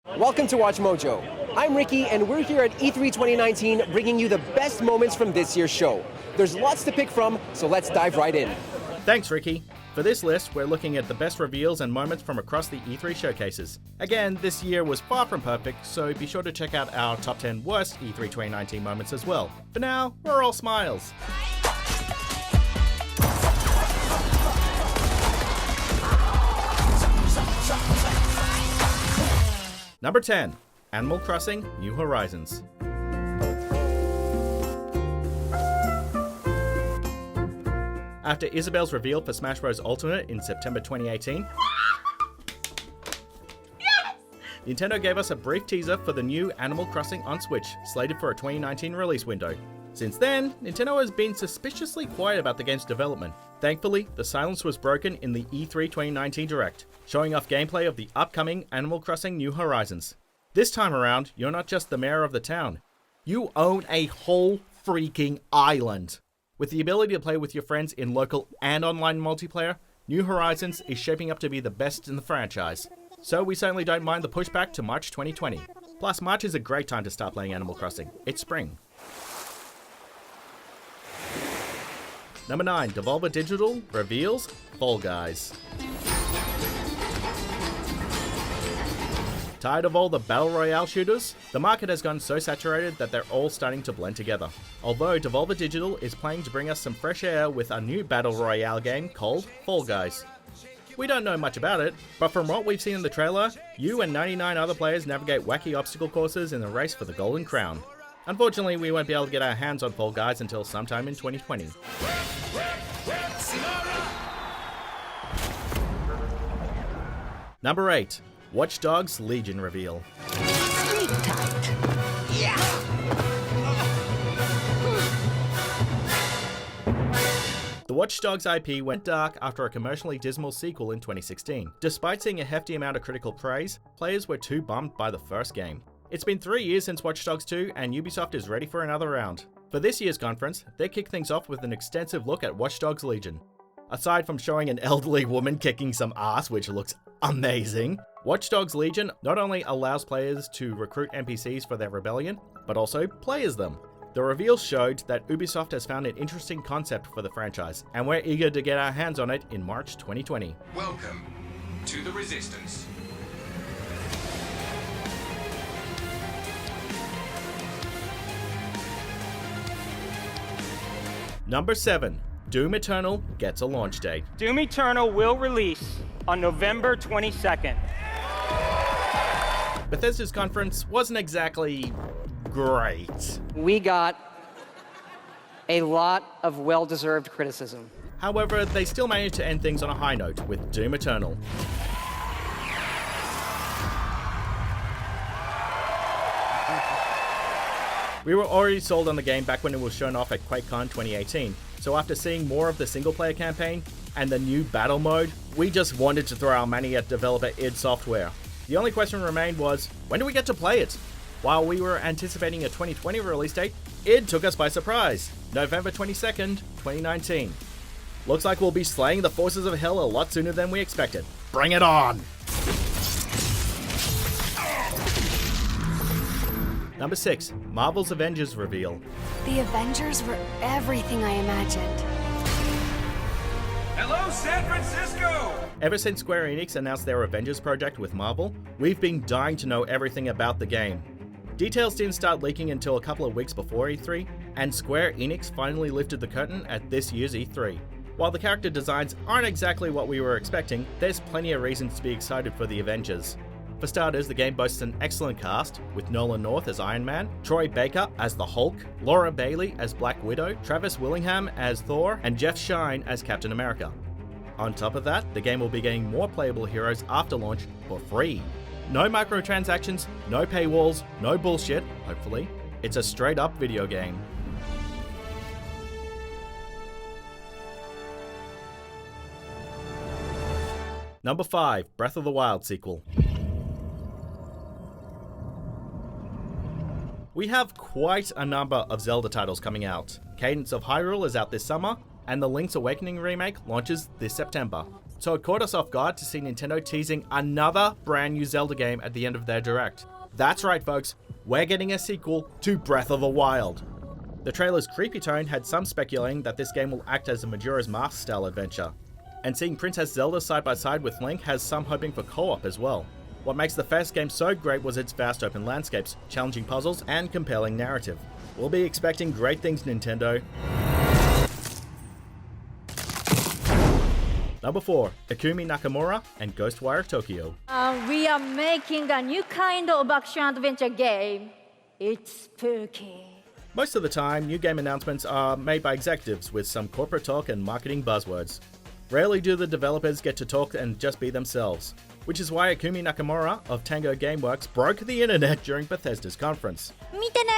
Welcome to WatchMojo. I'm Ricky, and we're here at E3 2019 bringing you the best moments from this year's show. There's lots to pick from, so let's dive right in. Thanks, Ricky. For this list, we're looking at the best reveals and moments from across the E3 showcases. Again, this year was far from perfect, so be sure to check out our top 10 worst E3 2019 moments as well. For now, we're all smiles. Number 10. Animal Crossing: New Horizons. After Isabelle's reveal for Smash Bros. Ultimate in September 2018, Nintendo gave us a brief teaser for the new Animal Crossing on Switch, slated for a 2019 release window. Since then, Nintendo has been suspiciously quiet about the game's development. Thankfully, the silence was broken in the E3 2019 Direct, showing off gameplay of the upcoming Animal Crossing: New Horizons. This time around, you're not just the mayor of the town. You own a whole freaking island. With the ability to play with your friends in local and online multiplayer, New Horizons is shaping up to be the best in the franchise. So we certainly don't mind the pushback to March 2020. Plus, March is a great time to start playing Animal Crossing. It's spring. Number 9. Devolver Digital reveals Fall Guys. Tired of all the Battle Royale shooters? The market has gone so saturated that they're all starting to blend together. Although Devolver Digital is planning to bring us some fresh air with a new Battle Royale game called Fall Guys. We don't know much about it, but from what we've seen in the trailer, you and 99 other players navigate wacky obstacle courses in the race for the Golden Crown. Unfortunately, we won't be able to get our hands on Fall Guys until sometime in 2020. Number 8. Watch Dogs Legion reveal. Sleep tight. Yeah. The Watch Dogs IP went dark after a commercially dismal sequel in 2016. Despite seeing a hefty amount of critical praise, players were too bummed by the first game. It's been 3 years since Watch Dogs 2, and Ubisoft is ready for another round. For this year's conference, they kicked things off with an extensive look at Watch Dogs Legion. Aside from showing an elderly woman kicking some ass, which looks amazing, Watch Dogs Legion not only allows players to recruit NPCs for their rebellion, but also play as them. The reveal showed that Ubisoft has found an interesting concept for the franchise, and we're eager to get our hands on it in March 2020. Welcome to the Resistance. Number 7. Doom Eternal gets a launch date. Doom Eternal will release on November 22nd. Bethesda's conference wasn't exactly great. We got a lot of well-deserved criticism. However, they still managed to end things on a high note with Doom Eternal. We were already sold on the game back when it was shown off at QuakeCon 2018, so after seeing more of the single-player campaign and the new battle mode, we just wanted to throw our money at developer id Software. The only question remained was, when do we get to play it? While we were anticipating a 2020 release date, id took us by surprise, November 22nd, 2019. Looks like we'll be slaying the forces of hell a lot sooner than we expected. Bring it on! Number 6. Marvel's Avengers Reveal. The Avengers were everything I imagined. Hello, San Francisco! Ever since Square Enix announced their Avengers project with Marvel, we've been dying to know everything about the game. Details didn't start leaking until a couple of weeks before E3, and Square Enix finally lifted the curtain at this year's E3. While the character designs aren't exactly what we were expecting, there's plenty of reasons to be excited for the Avengers. For starters, the game boasts an excellent cast, with Nolan North as Iron Man, Troy Baker as the Hulk, Laura Bailey as Black Widow, Travis Willingham as Thor, and Jeff Shine as Captain America. On top of that, the game will be getting more playable heroes after launch for free. No microtransactions, no paywalls, no bullshit, hopefully. It's a straight up video game. Number 5. Breath of the Wild sequel. We have quite a number of Zelda titles coming out. Cadence of Hyrule is out this summer, and the Link's Awakening remake launches this September. so it caught us off guard to see Nintendo teasing another brand new Zelda game at the end of their direct. That's right folks, we're getting a sequel to Breath of the Wild. The trailer's creepy tone had some speculating that this game will act as a Majora's Mask style adventure. And seeing Princess Zelda side by side with Link has some hoping for co-op as well. What makes the first game so great was its vast open landscapes, challenging puzzles, and compelling narrative. We'll be expecting great things, Nintendo. Number 4, Ikumi Nakamura and Ghostwire Tokyo. We are making a new kind of action-adventure game. It's spooky. Most of the time, new game announcements are made by executives with some corporate talk and marketing buzzwords. Rarely do the developers get to talk and just be themselves, which is why Ikumi Nakamura of Tango Gameworks broke the internet during Bethesda's conference. 見てね!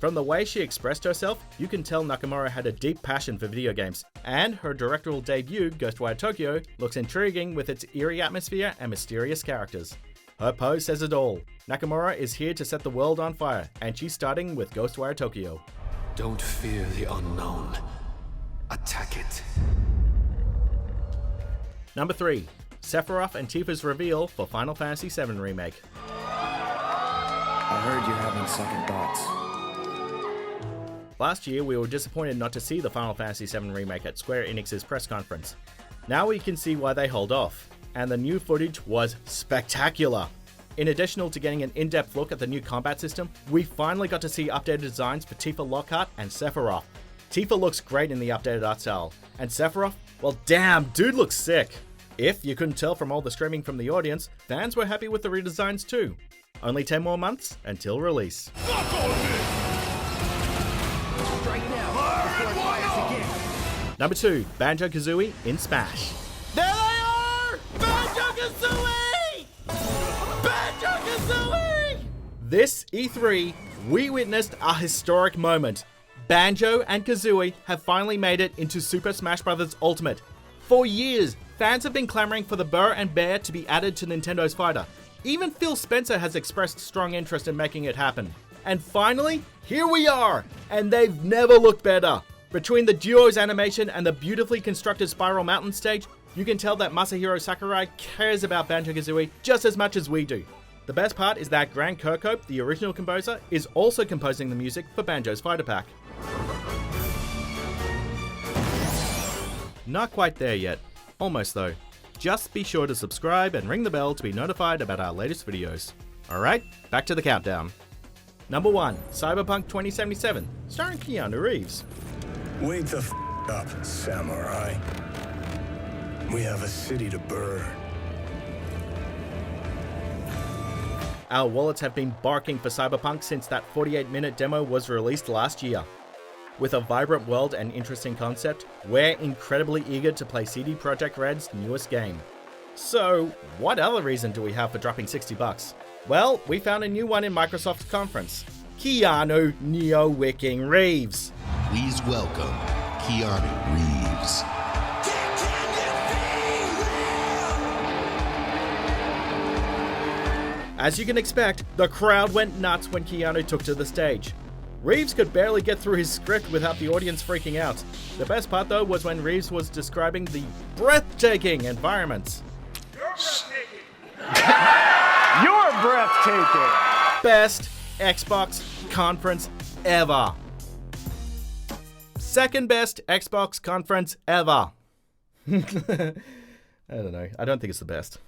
From the way she expressed herself, you can tell Nakamura had a deep passion for video games, and her directorial debut, Ghostwire Tokyo, looks intriguing with its eerie atmosphere and mysterious characters. Her pose says it all. Nakamura is here to set the world on fire, and she's starting with Ghostwire Tokyo. Don't fear the unknown. Attack it. Number 3, Sephiroth and Tifa's reveal for Final Fantasy VII Remake. I heard you're having second thoughts. Last year, we were disappointed not to see the Final Fantasy VII Remake at Square Enix's press conference. Now we can see why they hold off, and the new footage was spectacular. In addition to getting an in-depth look at the new combat system, we finally got to see updated designs for Tifa Lockhart and Sephiroth. Tifa looks great in the updated art style, and Sephiroth, well damn, dude looks sick. If you couldn't tell from all the screaming from the audience, fans were happy with the redesigns too. Only 10 more months until release. Number 2, Banjo Kazooie in Smash. There they are! Banjo Kazooie! Banjo Kazooie! This E3, we witnessed a historic moment. Banjo and Kazooie have finally made it into Super Smash Bros. Ultimate. For years, fans have been clamoring for the Burr and Bear to be added to Nintendo's fighter. Even Phil Spencer has expressed strong interest in making it happen. And finally, here we are! And they've never looked better. Between the duo's animation and the beautifully constructed Spiral Mountain stage, you can tell that Masahiro Sakurai cares about Banjo-Kazooie just as much as we do. The best part is that Grant Kirkhope, the original composer, is also composing the music for Banjo's Fighter Pack. Not quite there yet. Almost though. Just be sure to subscribe and ring the bell to be notified about our latest videos. Alright, back to the countdown. Number 1, Cyberpunk 2077, starring Keanu Reeves. Wake the f up, samurai. We have a city to burn. Our wallets have been barking for Cyberpunk since that 48-minute demo was released last year. With a vibrant world and interesting concept, we're incredibly eager to play CD Projekt Red's newest game. So, what other reason do we have for dropping $60? Well, we found a new one in Microsoft's conference. Keanu Neo-Wicking Reeves. Please welcome Keanu Reeves. As you can expect, the crowd went nuts when Keanu took to the stage. Reeves could barely get through his script without the audience freaking out. The best part though was when Reeves was describing the breathtaking environments. You're breathtaking! Best Xbox conference ever. Second best Xbox conference ever. I don't know. I don't think it's the best.